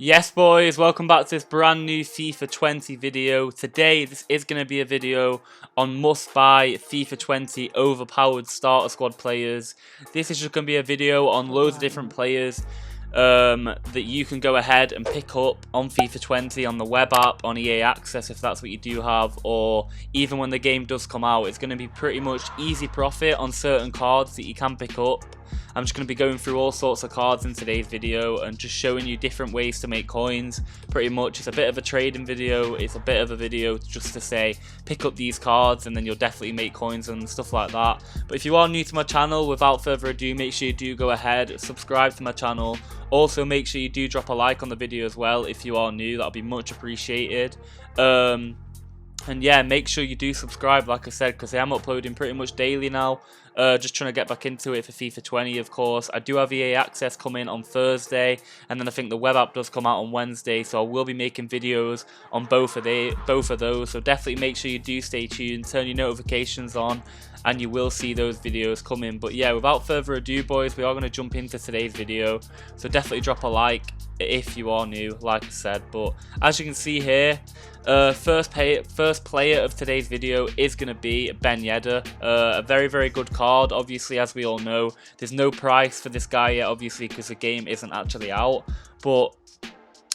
Yes boys, welcome back to this brand new FIFA 20 video. Today this is going to be a video on must buy FIFA 20 overpowered starter squad players. This is just going to be a video on loads of different players that you can go ahead and pick up on FIFA 20 on the web app, on EA Access if that's what you do have, or even when the game does come out. It's going to be pretty much easy profit on certain cards that you can pick up. I'm just going to be going through all sorts of cards in today's video and just showing you different ways to make coins. Pretty much it's a bit of a trading video, it's a bit of a video just to say pick up these cards and then you'll definitely make coins and stuff like that. But if you are new to my channel, without further ado, make sure you do go ahead, subscribe to my channel. Also make sure you do drop a like on the video as well if you are new, that'll be much appreciated. And yeah, make sure you do subscribe, like I said, because I am uploading pretty much daily now. Just trying to get back into it for FIFA 20, of course. I do have EA Access coming on Thursday, and then I think the web app does come out on Wednesday, so I will be making videos on both of those. So definitely make sure you do stay tuned, turn your notifications on, and you will see those videos coming. But yeah, without further ado, boys, we are going to jump into today's video. So definitely drop a like if you are new, like I said. But as you can see here, first player of today's video is going to be Ben Yedder. A very good card. Obviously, as we all know, there's no price for this guy yet, obviously, because the game isn't actually out, but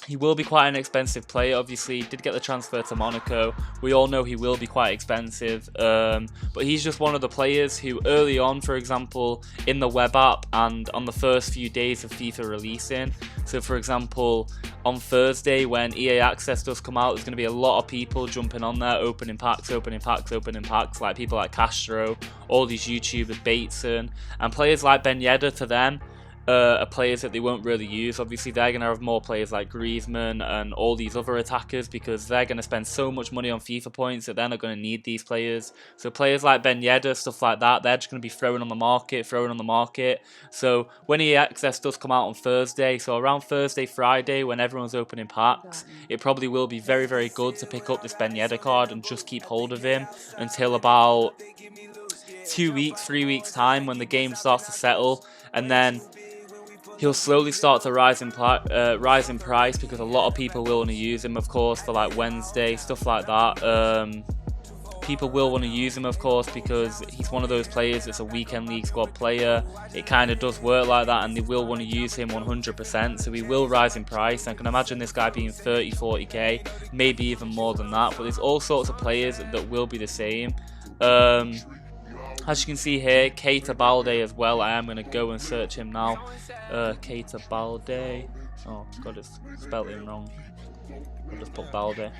he will be quite an expensive player. Obviously, he did get the transfer to Monaco. We all know he will be quite expensive, but he's just one of the players who early on, for example, in the web app and on the first few days of FIFA releasing, so for example, on Thursday when EA Access does come out, there's going to be a lot of people jumping on there, opening packs, like people like Castro, all these YouTubers, Bateson, and players like Ben Yedder to them are players that they won't really use. Obviously they're going to have more players like Griezmann and all these other attackers because they're going to spend so much money on FIFA points that they're not going to need these players. So players like Ben Yedder, stuff like that, they're just going to be thrown on the market. So when EA Access does come out on Thursday, so around Thursday, Friday, when everyone's opening packs, it probably will be very good to pick up this Ben Yedder card and just keep hold of him until about 2 weeks, 3 weeks time when the game starts to settle, and then he'll slowly start to rise in price because a lot of people will want to use him, of course, for like Wednesday, stuff like that. People will want to use him, of course, because he's one of those players that's a weekend league squad player. It kind of does work like that, and they will want to use him 100%, so he will rise in price. I can imagine this guy being 30, 40k, maybe even more than that, but there's all sorts of players that will be the same. As you can see here, Keita Balde as well. I am going to go and search him now. Keita Balde. Oh, God, it's spelled it wrong. I'll just put Balde.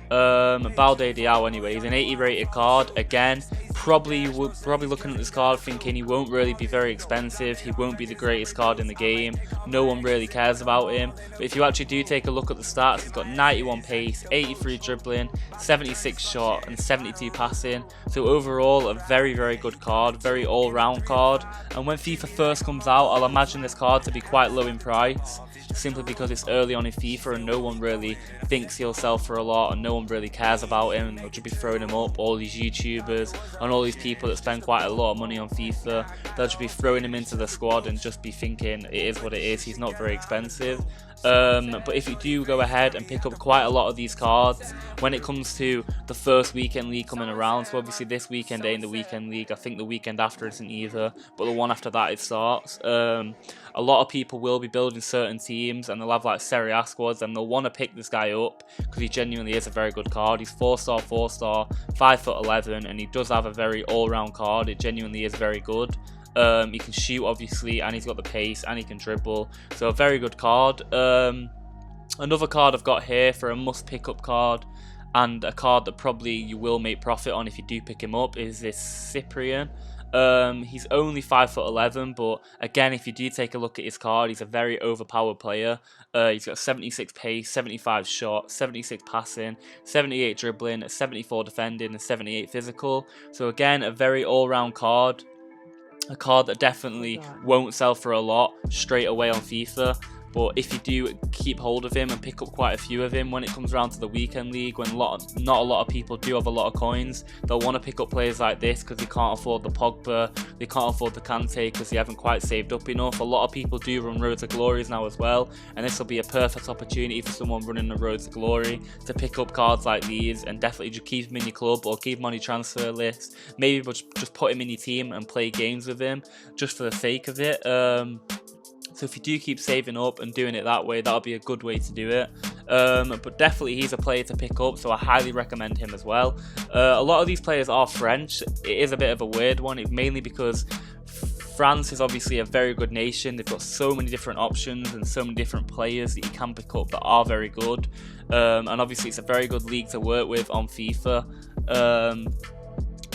Balde Diao anyway. He's an 80 rated card. Again, probably looking at this card thinking he won't really be very expensive. He won't be the greatest card in the game. No one really cares about him. But if you actually do take a look at the stats, he's got 91 pace, 83 dribbling, 76 shot, and 72 passing. So overall, a very good card, very all-round card. And when FIFA first comes out, I'll imagine this card to be quite low in price, simply because it's early on in FIFA and no one really thinks he'll sell for a lot and no one really cares about him. They'll just be throwing him up. All these YouTubers and all these people that spend quite a lot of money on FIFA, they'll just be throwing him into the squad and just be thinking it is what it is. He's not very expensive. But if you do go ahead and pick up quite a lot of these cards when it comes to the first weekend league coming around, so obviously this weekend ain't the weekend league, I think the weekend after isn't either, but the one after that it starts. A lot of people will be building certain teams and they'll have like Serie A squads and they'll want to pick this guy up because he genuinely is a very good card. He's 4-star, 5'11", and he does have a very all-round card. It genuinely is very good. He can shoot, obviously, and he's got the pace, and he can dribble. So a very good card. Another card I've got here for a must-pick-up card, and a card that probably you will make profit on if you do pick him up, is this Cyprian. He's only 5'11", but again, if you do take a look at his card, he's a very overpowered player. He's got 76 pace, 75 shot, 76 passing, 78 dribbling, 74 defending, and 78 physical. So again, a very all-round card. A card that definitely won't sell for a lot straight away on FIFA, but if you do keep hold of him and pick up quite a few of him when it comes around to the weekend league, when not a lot of people do have a lot of coins, they'll want to pick up players like this because they can't afford the Pogba, they can't afford the Kante because they haven't quite saved up enough. A lot of people do run Road to Glories now as well, and this will be a perfect opportunity for someone running the Road to Glory to pick up cards like these and definitely just keep him in your club or keep him on your transfer list. Maybe just put him in your team and play games with him just for the sake of it. So if you do keep saving up and doing it that way, that'll be a good way to do it. But definitely he's a player to pick up, so I highly recommend him as well. A lot of these players are French. It is a bit of a weird one. It's mainly because France is obviously a very good nation. They've got so many different options and so many different players that you can pick up that are very good. And obviously it's a very good league to work with on FIFA.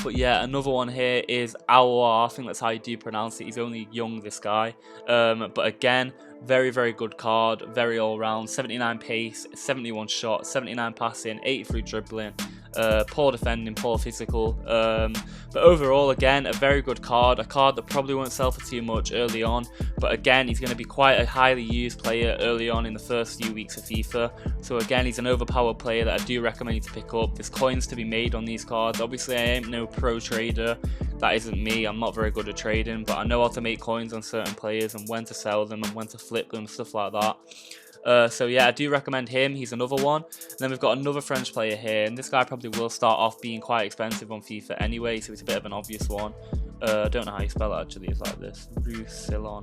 But yeah, another one here is Aouar. I think that's how you do pronounce it. He's only young, this guy. But again, very good card, very all round. 79 pace, 71 shot, 79 passing, 83 dribbling. Poor defending, poor physical, but overall again a very good card, a card that probably won't sell for too much early on, but again he's going to be quite a highly used player early on in the first few weeks of FIFA. So again, he's an overpowered player that I do recommend you to pick up. There's coins to be made on these cards. Obviously I ain't no pro trader, that isn't me, I'm not very good at trading, but I know how to make coins on certain players and when to sell them and when to flip them, stuff like that. So yeah, I do recommend him. He's another one. And then we've got another French player here, and this guy probably will start off being quite expensive on FIFA anyway, so it's a bit of an obvious one. I don't know how you spell it actually, it's like this, Roussillon.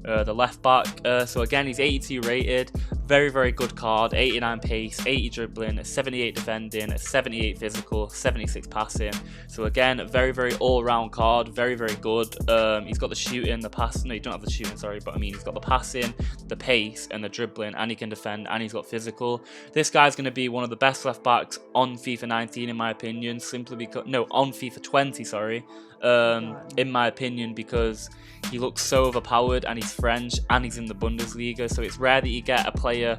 The left back, so again he's 82 rated, very good card, 89 pace, 80 dribbling, 78 defending, 78 physical, 76 passing. So again, very all round card, very good. He's got the shooting, the passing, no you don't have the shooting, sorry, but I mean he's got the passing, the pace and the dribbling, and he can defend, and he's got physical. This guy's going to be one of the best left backs on FIFA 19 in my opinion, simply because, no, on FIFA 20, sorry. In my opinion, because he looks so overpowered and he's French and he's in the Bundesliga, so it's rare that you get a player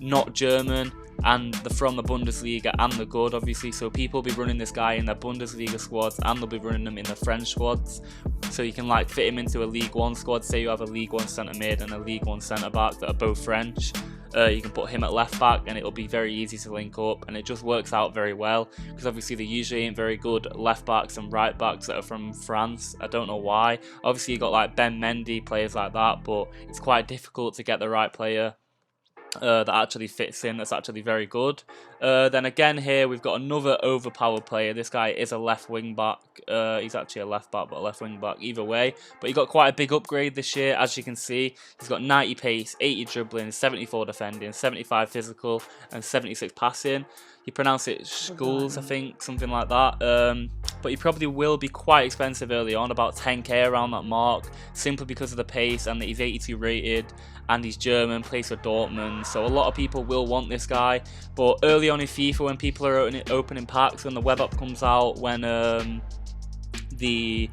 not German and from the Bundesliga and the good, obviously, so people will be running this guy in their Bundesliga squads and they'll be running them in the French squads, so you can like fit him into a League 1 squad. Say you have a League 1 centre mid and a League 1 centre back that are both French. You can put him at left back and it'll be very easy to link up, and it just works out very well because obviously they usually ain't very good left backs and right backs that are from France. I don't know why. Obviously you got like Ben Mendy, players like that, but it's quite difficult to get the right player that actually fits in, that's actually very good. Then again here we've got another overpowered player. This guy is a left wing back. He's actually a left back but a left wing back, either way, but he got quite a big upgrade this year. As you can see, he's got 90 pace, 80 dribbling, 74 defending, 75 physical and 76 passing. You pronounce it schools, I think, something like that. But he probably will be quite expensive early on, about 10k around that mark, simply because of the pace and that he's 82 rated and he's German, plays for Dortmund, so a lot of people will want this guy. But early on in FIFA, when people are opening packs, when the web app comes out, when the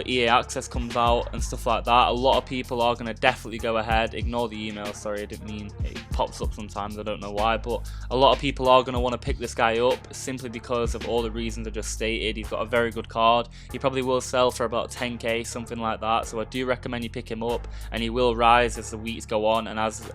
EA Access comes out and stuff like that, a lot of people are going to definitely go ahead. Ignore the email, sorry, I didn't mean it pops up sometimes, I don't know why, but a lot of people are going to want to pick this guy up simply because of all the reasons I just stated. He's got a very good card. He probably will sell for about 10k, something like that, so I do recommend you pick him up, and he will rise as the weeks go on and as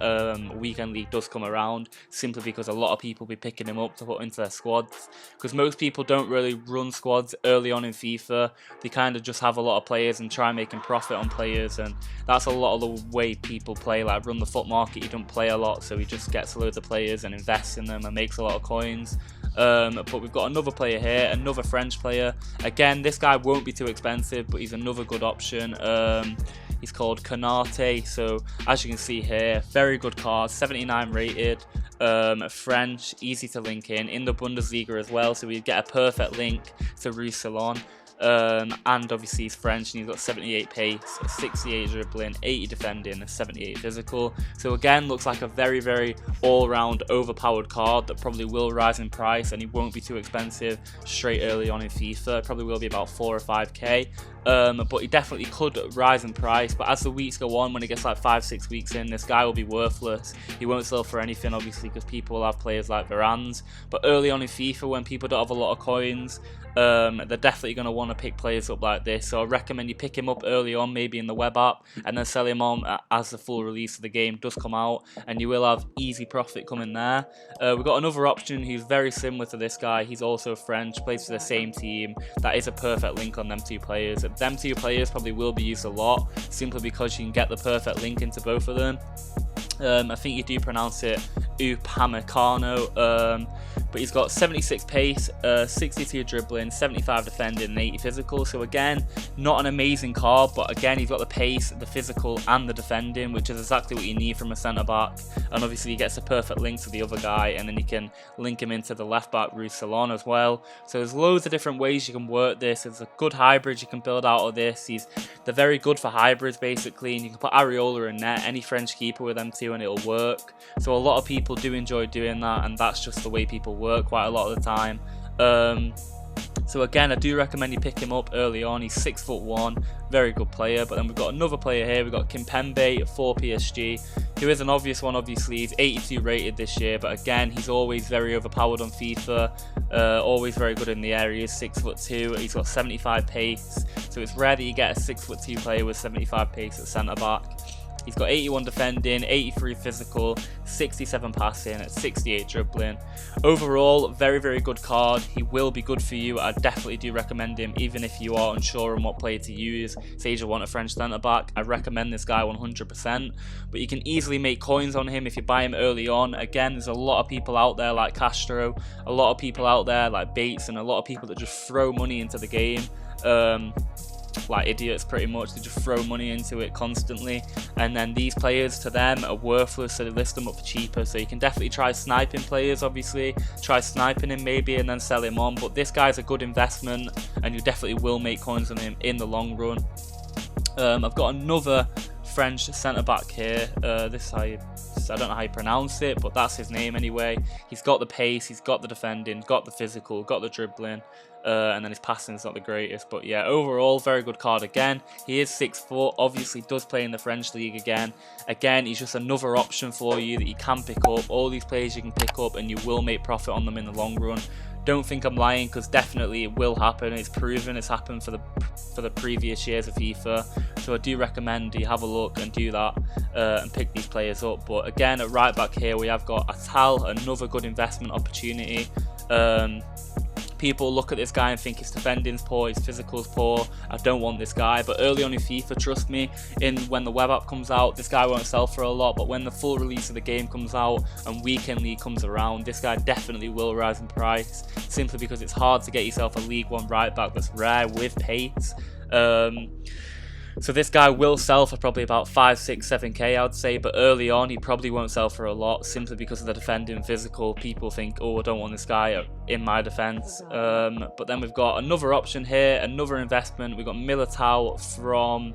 weekend league does come around, simply because a lot of people will be picking him up to put into their squads, because most people don't really run squads early on in FIFA. They kind of just have a lot of players and try making profit on players, and that's a lot of the way people play. Like run the foot market, he don't play a lot, so he just gets loads of players and invests in them and makes a lot of coins. But we've got another player here, another French player. Again, this guy won't be too expensive, but he's another good option. He's called Canate. So as you can see here, very good card, 79 rated, French, easy to link in the Bundesliga as well, so we get a perfect link to Roussillon. And obviously he's French and he's got 78 pace, 68 dribbling, 80 defending, 78 physical. So again, looks like a very all-round overpowered card that probably will rise in price, and he won't be too expensive straight early on in FIFA. It probably will be about 4 or 5k. But he definitely could rise in price, but as the weeks go on, when he gets like 5-6 weeks in, this guy will be worthless. He won't sell for anything, obviously, because people will have players like Varane's. But early on in FIFA, when people don't have a lot of coins, they're definitely going to want want to pick players up like this. So I recommend you pick him up early on, maybe in the web app, and then sell him on as the full release of the game does come out, and you will have easy profit coming there. We've got another option who's very similar to this guy. He's also French, plays for the same team. That is a perfect link on them two players. Them two players probably will be used a lot, simply because you can get the perfect link into both of them. I think you do pronounce it Upamecano, but he's got 76 pace, 62 dribbling, 75 defending, and 80 physical. So again, not an amazing card, but again, he's got the pace, the physical, and the defending, which is exactly what you need from a centre back. And obviously, he gets a perfect link to the other guy, and then you can link him into the left back Roussillon as well. So there's loads of different ways you can work this. There's a good hybrid you can build out of this. They're very good for hybrids basically, and you can put Areola in net, any French keeper with them too, and it'll work. So a lot of people do enjoy doing that, and that's just the way people work quite a lot of the time. So again, I do recommend you pick him up early on. He's 6'1", very good player. But then we've got another player here. We've got Kimpembe for PSG, who is an obvious one. Obviously, he's 82 rated this year, but again, he's always very overpowered on FIFA. Always very good in the area. He's 6'2". He's got 75 pace, so it's rare that you get a 6'2" player with 75 pace at centre back. He's got 81 defending, 83 physical, 67 passing, 68 dribbling. Overall, very, very good card. He will be good for you. I definitely do recommend him, even if you are unsure on what player to use. Say you want a French centre-back, I recommend this guy 100%. But you can easily make coins on him if you buy him early on. Again, there's a lot of people out there like Castro, a lot of people out there like Bates, and a lot of people that just throw money into the game. Like idiots pretty much. They just throw money into it constantly, and then these players to them are worthless, so they list them up for cheaper. So you can definitely try sniping players, obviously try sniping him maybe and then sell him on, but this guy's a good investment and you definitely will make coins on him in the long run. I've got another French centre back here. This is how I don't know how you pronounce it, but that's his name anyway. He's got the pace, he's got the defending, got the physical, got the dribbling, and then his passing's not the greatest. But yeah, overall, very good card again. He is 6'4", obviously does play in the French league again. Again, he's just another option for you that you can pick up. All these players you can pick up and you will make profit on them in the long run. Don't think I'm lying, because definitely it will happen. It's proven, it's happened for the previous years of FIFA. So I do recommend you have a look and do that and pick these players up. But again, at right back here we have got Atal, another good investment opportunity. People look at this guy and think his defending's poor, his physical's poor, I don't want this guy. But early on in FIFA, trust me, when the web app comes out, this guy won't sell for a lot. But when the full release of the game comes out and weekend league comes around, this guy definitely will rise in price, simply because it's hard to get yourself a League 1 right back that's rare with pace. So this guy will sell for probably about 5, 6, 7k, I'd say, but early on he probably won't sell for a lot, simply because of the defending physical. People think, oh, I don't want this guy in my defence. But then we've got another option here, another investment. We've got Militao from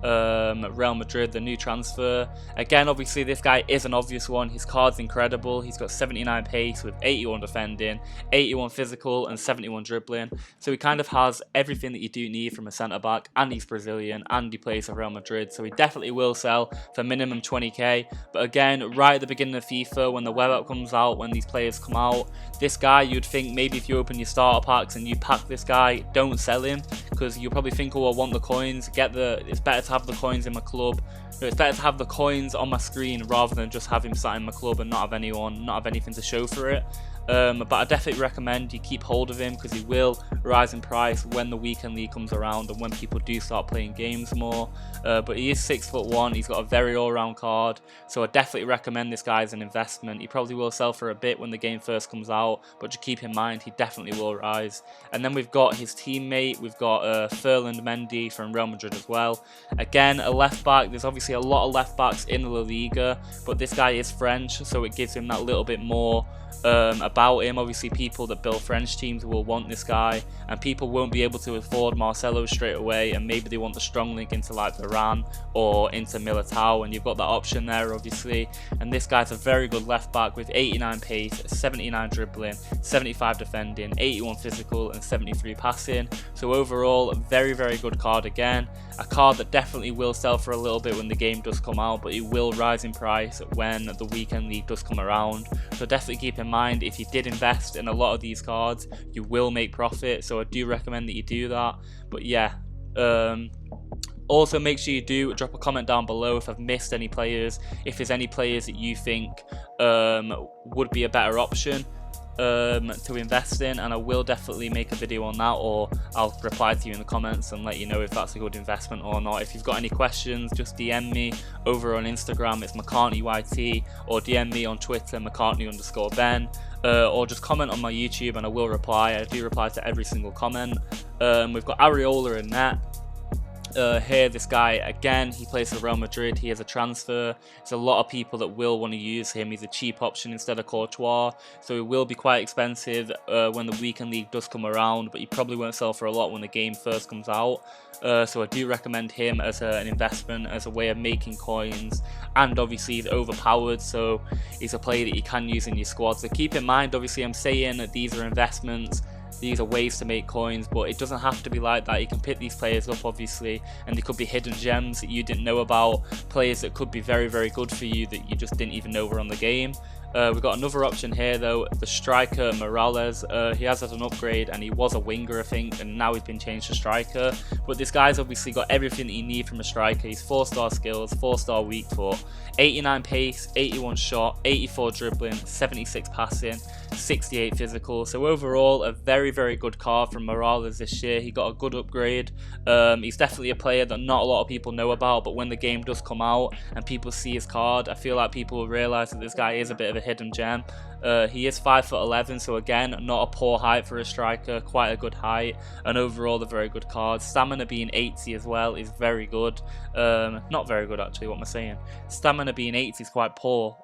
Real Madrid, the new transfer. Again, obviously this guy is an obvious one. His card's incredible. He's got 79 pace with 81 defending, 81 physical, and 71 dribbling. So he kind of has everything that you do need from a centre back, and he's Brazilian, and he plays for Real Madrid. So he definitely will sell for minimum 20k. But again, right at the beginning of FIFA, when the web app comes out, when these players come out, this guy, you'd think maybe if you open your starter packs and you pack this guy, don't sell him, because you'll probably think, oh, I want the coins. It's better to have the coins in my club. It's better to have the coins on my screen rather than just have him sat in my club and not have anything to show for it. But I definitely recommend you keep hold of him, because he will rise in price when the weekend league comes around and when people do start playing games more. But he is 6'1", he's got a very all-round card, so I definitely recommend this guy as an investment. He probably will sell for a bit when the game first comes out, but just keep in mind he definitely will rise. And then we've got his teammate, we've got Ferland Mendy from Real Madrid as well. Again, a left back. There's obviously a lot of left backs in the La Liga, but this guy is French, so it gives him that little bit more about him. Obviously people that build French teams will want this guy, and people won't be able to afford Marcelo straight away, and maybe they want the strong link into like Varane or into Militao, and you've got that option there obviously. And this guy's a very good left back with 89 pace, 79 dribbling, 75 defending, 81 physical, and 73 passing. So overall, very, very good card. Again, a card that definitely will sell for a little bit when the game does come out, but it will rise in price when the weekend league does come around. So definitely keep in mind, if you did invest in a lot of these cards, you will make profit, so I do recommend that you do that. But yeah, also make sure you do drop a comment down below if I've missed any players, if there's any players that you think would be a better option to invest in, and I will definitely make a video on that, or I'll reply to you in the comments and let you know if that's a good investment or not. If you've got any questions, just DM me over on Instagram, it's MacartneyYT, or DM me on Twitter, Macartney_Ben, or just comment on my YouTube and I will reply. I do reply to every single comment. We've got Areola in net. Here, this guy again, he plays for Real Madrid, he has a transfer. There's a lot of people that will want to use him. He's a cheap option instead of Courtois, so he will be quite expensive when the weekend league does come around, but he probably won't sell for a lot when the game first comes out. So I do recommend him as an investment, as a way of making coins, and obviously he's overpowered, so he's a player that you can use in your squad. So keep in mind, obviously I'm saying that these are investments, these are ways to make coins, but it doesn't have to be like that. You can pick these players up obviously, and they could be hidden gems that you didn't know about, players that could be very, very good for you that you just didn't even know were on the game. We've got another option here though, the striker Morales. He has had an upgrade and he was a winger I think, and now he's been changed to striker, but this guy's obviously got everything that you need from a striker. He's 4-star skills, 4-star weak foot, 89 pace, 81 shot, 84 dribbling, 76 passing, 68 physical. So overall a very, very good card from Morales this year. He got a good upgrade. He's definitely a player that not a lot of people know about, but when the game does come out and people see his card, I feel like people will realise that this guy is a bit of a hidden gem. He is 5'11", so again, not a poor height for a striker, quite a good height, and overall a very good card. Stamina being 80 as well is very good. Not very good actually, what am I saying? Stamina being 80 is quite poor.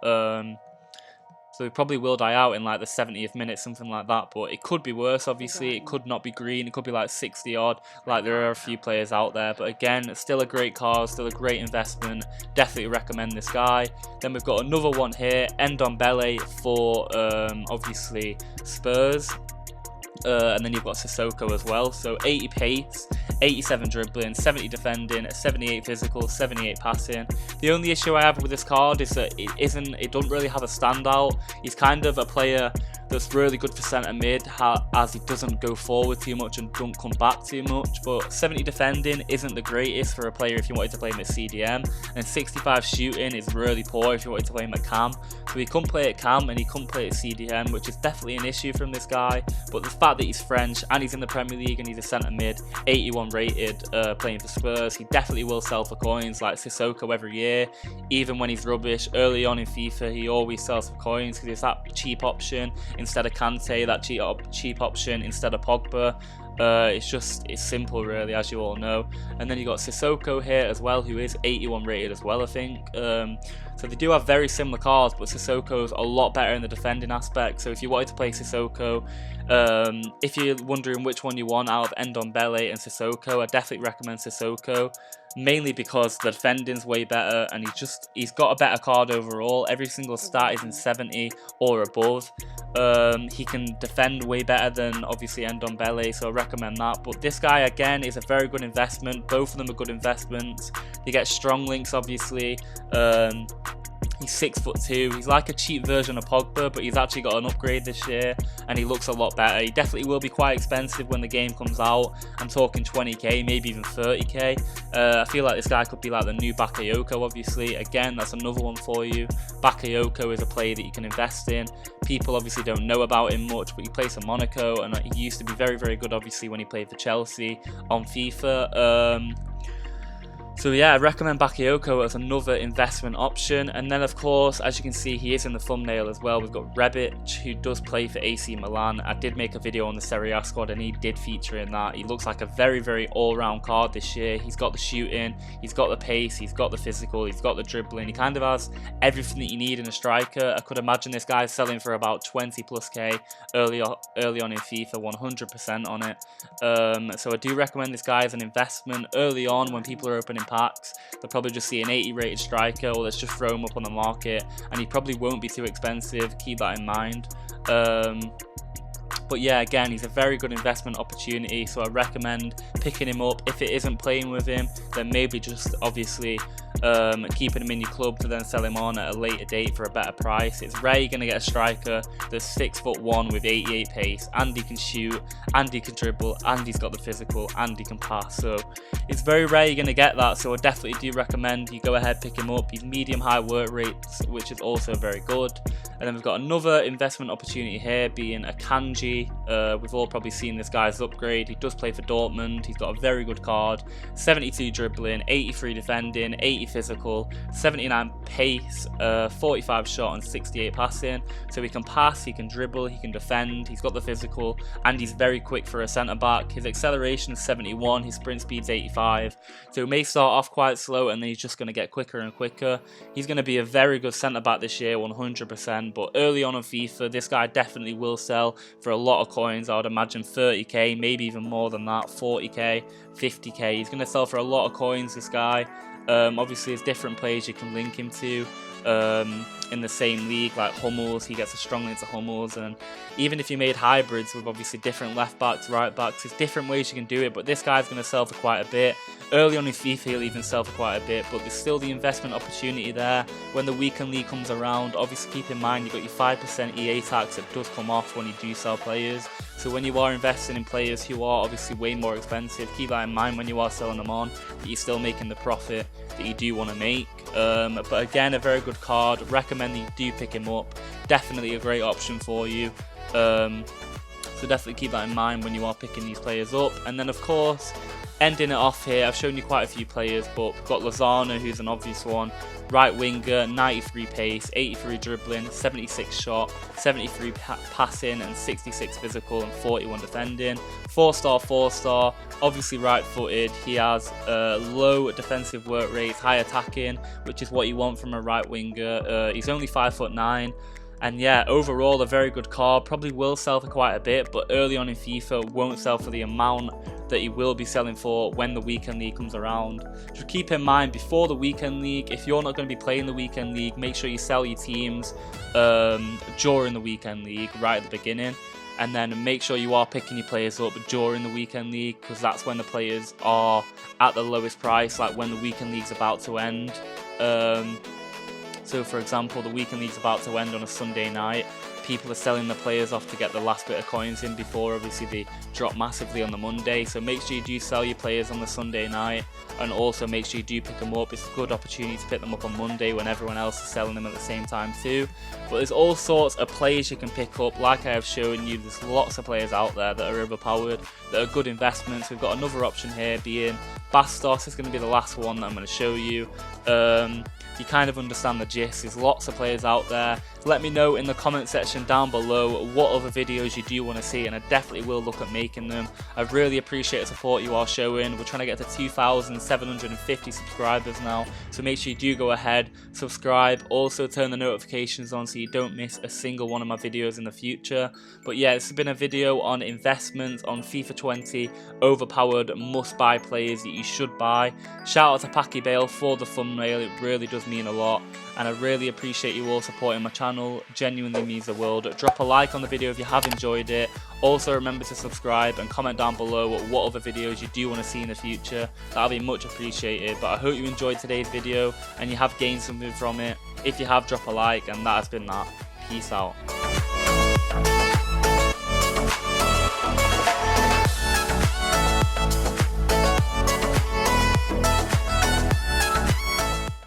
So he probably will die out in like the 70th minute, something like that, but it could be worse obviously. It could not be green, it could be like 60 odd, like there are a few players out there, but again, it's still a great card, still a great investment. Definitely recommend this guy. Then we've got another one here, Ndombele for obviously Spurs. And then you've got Sissoko as well. So 80 pace, 87 dribbling, 70 defending, 78 physical, 78 passing. The only issue I have with this card is that it doesn't really have a standout. He's kind of a player that's really good for centre mid, as he doesn't go forward too much and don't come back too much, but 70 defending isn't the greatest for a player if you wanted to play him at CDM, and 65 shooting is really poor if you wanted to play him at cam. So he couldn't play at cam and he couldn't play at CDM, which is definitely an issue from this guy. But the fact that he's French and he's in the Premier League and he's a centre mid, 81 rated, playing for Spurs, he definitely will sell for coins like Sissoko every year. Even when he's rubbish, early on in FIFA he always sells for coins because it's that cheap option instead of Kante, that cheap option instead of Pogba. It's simple really, as you all know. And then you got Sissoko here as well, who is 81 rated as well I think. So they do have very similar cards, but Sissoko's a lot better in the defending aspect. So if you wanted to play Sissoko, if you're wondering which one you want out of Ndombele and Sissoko, I definitely recommend Sissoko. Mainly because the defending's way better and he's got a better card overall. Every single stat is in 70 or above. He can defend way better than obviously Ndombele, so I recommend that. But this guy again is a very good investment. Both of them are good investments. They get strong links obviously. He's 6'2". He's like a cheap version of Pogba, but he's actually got an upgrade this year and he looks a lot better. He definitely will be quite expensive when the game comes out. I'm talking 20k, maybe even 30k. I feel like this guy could be like the new Bakayoko obviously. Again, that's another one for you. Bakayoko is a player that you can invest in. People obviously don't know about him much, but he plays for Monaco and he used to be very, very good obviously when he played for Chelsea on FIFA. So yeah, I recommend Bakayoko as another investment option. And then of course, as you can see, he is in the thumbnail as well. We've got Rebic, who does play for AC Milan. I did make a video on the Serie A squad and he did feature in that. He looks like a very, very all-round card this year. He's got the shooting, he's got the pace, he's got the physical, he's got the dribbling. He kind of has everything that you need in a striker. I could imagine this guy selling for about 20 plus K early on in FIFA, 100% on it. So I do recommend this guy as an investment early on when people are opening packs. They'll probably just see an 80 rated striker, or let's just throw him up on the market, and he probably won't be too expensive. Keep that in mind. But yeah, again, he's a very good investment opportunity, so I recommend picking him up. If it isn't playing with him, then maybe just obviously keeping him in your club to then sell him on at a later date for a better price. It's rare you're going to get a striker that's 6'1" with 88 pace, and he can shoot, and he can dribble, and he's got the physical, and he can pass. So it's very rare you're going to get that, so I definitely do recommend you go ahead, pick him up. He's medium high work rates, which is also very good. And then we've got another investment opportunity here, being a Kanji. We've all probably seen this guy's upgrade. He does play for Dortmund. He's got a very good card. 72 dribbling, 83 defending, 80 physical, 79 pace, 45 shot and 68 passing. So he can pass, he can dribble, he can defend, he's got the physical, and he's very quick for a centre back. His acceleration is 71, his sprint speed's 85. So he may start off quite slow and then he's just going to get quicker and quicker. He's going to be a very good centre back this year, 100%. But early on in FIFA, this guy definitely will sell for a lot of coins. I would imagine 30k, maybe even more than that, 40k, 50k. He's going to sell for a lot of coins, this guy. Obviously, there's different players you can link him to in the same league, like Hummels. He gets a strong link to Hummels, and even if you made hybrids with obviously different left backs, right backs, there's different ways you can do it. But this guy's going to sell for quite a bit. Early on in FIFA, he'll even sell for quite a bit, but there's still the investment opportunity there when the weekend league comes around. Obviously, keep in mind you've got your 5% EA tax that does come off when you do sell players. So when you are investing in players who are obviously way more expensive, keep that in mind when you are selling them on, that you're still making the profit that you do want to make. But again, a very good card. Recommend that you do pick him up. Definitely a great option for you. So definitely keep that in mind when you are picking these players up. And then of course, ending it off here, I've shown you quite a few players, but we've got Lozano, who's an obvious one. Right winger, 93 pace, 83 dribbling, 76 shot, 73 passing, and 66 physical, and 41 defending. 4-star, 4-star, obviously right-footed. He has low defensive work rates, high attacking, which is what you want from a right winger. He's only 5'9". And yeah, overall a very good card. Probably will sell for quite a bit, but early on in FIFA won't sell for the amount that he will be selling for when the weekend league comes around. Just keep in mind, before the weekend league, if you're not going to be playing the weekend league, make sure you sell your teams during the weekend league, right at the beginning. And then make sure you are picking your players up during the weekend league, because that's when the players are at the lowest price, like when the weekend league's about to end. So for example, the weekend league's about to end on a Sunday night. People are selling the players off to get the last bit of coins in before obviously they drop massively on the Monday. So make sure you do sell your players on the Sunday night, and also make sure you do pick them up. It's a good opportunity to pick them up on Monday when everyone else is selling them at the same time too. But there's all sorts of players you can pick up. Like I have shown you, there's lots of players out there that are overpowered, that are good investments. We've got another option here being Bastos. Is going to be the last one that I'm going to show you. You kind of understand the gist. There's lots of players out there. Let me know in the comment section down below what other videos you do want to see, and I definitely will look at making them. I really appreciate the support you are showing. We're trying to get to 2,750 subscribers now, so make sure you do go ahead, subscribe, also turn the notifications on so you don't miss a single one of my videos in the future. But yeah, this has been a video on investments on FIFA 20 overpowered must-buy players that you should buy. Shout out to Macartneyben for the thumbnail. It really does mean a lot, and I really appreciate you all supporting my channel. Genuinely means the world. Drop a like on the video if you have enjoyed it. Also remember to subscribe and comment down below what other videos you do want to see in the future. That'll be much appreciated. But I hope you enjoyed today's video and you have gained something from it. If you have, drop a like, and that has been that. Peace out.